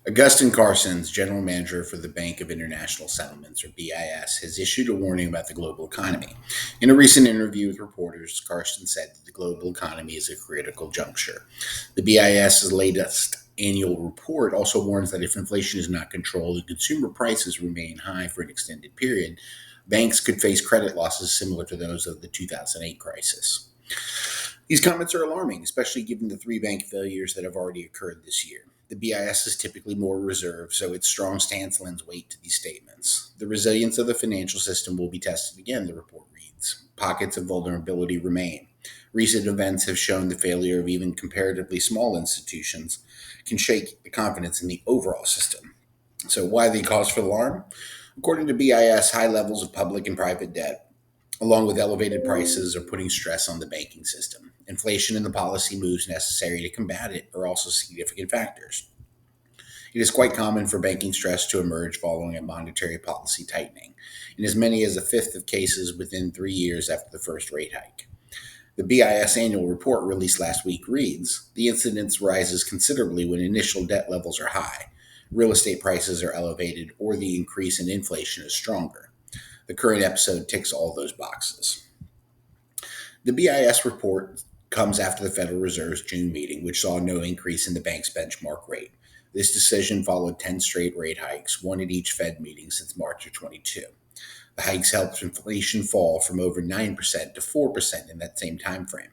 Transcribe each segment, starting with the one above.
Augustin Carson's general manager for the Bank of International Settlements, or BIS, has issued a warning about the global economy. In a recent interview with reporters, Carson said that the global economy is a critical juncture. The BIS's latest annual report also warns that if inflation is not controlled and consumer prices remain high for an extended period, banks could face credit losses similar to those of the 2008 crisis. These comments are alarming, especially given the three bank failures that have already occurred this year. The BIS is typically more reserved, so its strong stance lends weight to these statements. The resilience of the financial system will be tested again, the report reads. Pockets of vulnerability remain. Recent events have shown the failure of even comparatively small institutions can shake the confidence in the overall system. So, why the cause for alarm? According to BIS, high levels of public and private debt along with elevated prices, are putting stress on the banking system. Inflation and the policy moves necessary to combat it are also significant factors. It is quite common for banking stress to emerge following a monetary policy tightening, in as many as a fifth of cases within 3 years after the first rate hike. The BIS annual report released last week reads the incidence rises considerably when initial debt levels are high, real estate prices are elevated, or the increase in inflation is stronger. The current episode ticks all those boxes. The BIS report comes after the Federal Reserve's June meeting, which saw no increase in the bank's benchmark rate. This decision followed 10 straight rate hikes, one at each Fed meeting since March of 22. The hikes helped inflation fall from over 9% to 4% in that same time frame.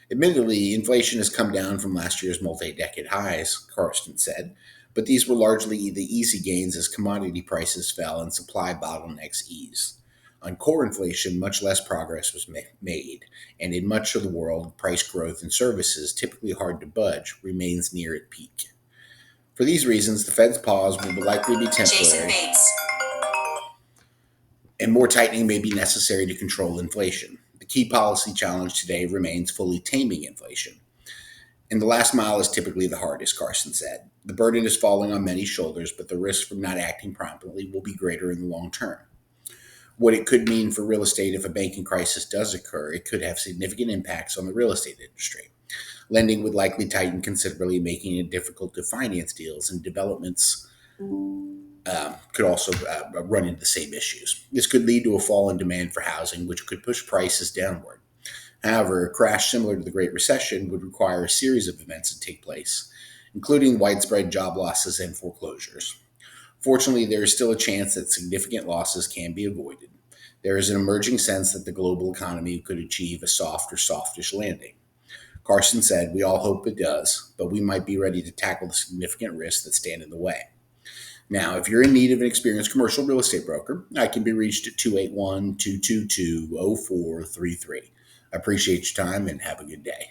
Admittedly, inflation has come down from last year's multi-decade highs, Karsten said, but these were largely the easy gains as commodity prices fell and supply bottlenecks eased. On core inflation, much less progress was made, and in much of the world, price growth in services, typically hard to budge, remains near its peak. For these reasons, the Fed's pause will likely be temporary, and more tightening may be necessary to control inflation. The key policy challenge today remains fully taming inflation. And the last mile is typically the hardest, Carson said. The burden is falling on many shoulders, but the risk from not acting promptly will be greater in the long term. What it could mean for real estate if a banking crisis does occur, it could have significant impacts on the real estate industry. Lending would likely tighten considerably, making it difficult to finance deals, and developments could also run into the same issues. This could lead to a fall in demand for housing, which could push prices downward. However, a crash similar to the Great Recession would require a series of events to take place, including widespread job losses and foreclosures. Fortunately, there is still a chance that significant losses can be avoided. There is an emerging sense that the global economy could achieve a soft or softish landing. Carson said, we all hope it does, but we might be ready to tackle the significant risks that stand in the way. Now, if you're in need of an experienced commercial real estate broker, I can be reached at 281 222 0433. I appreciate your time and have a good day.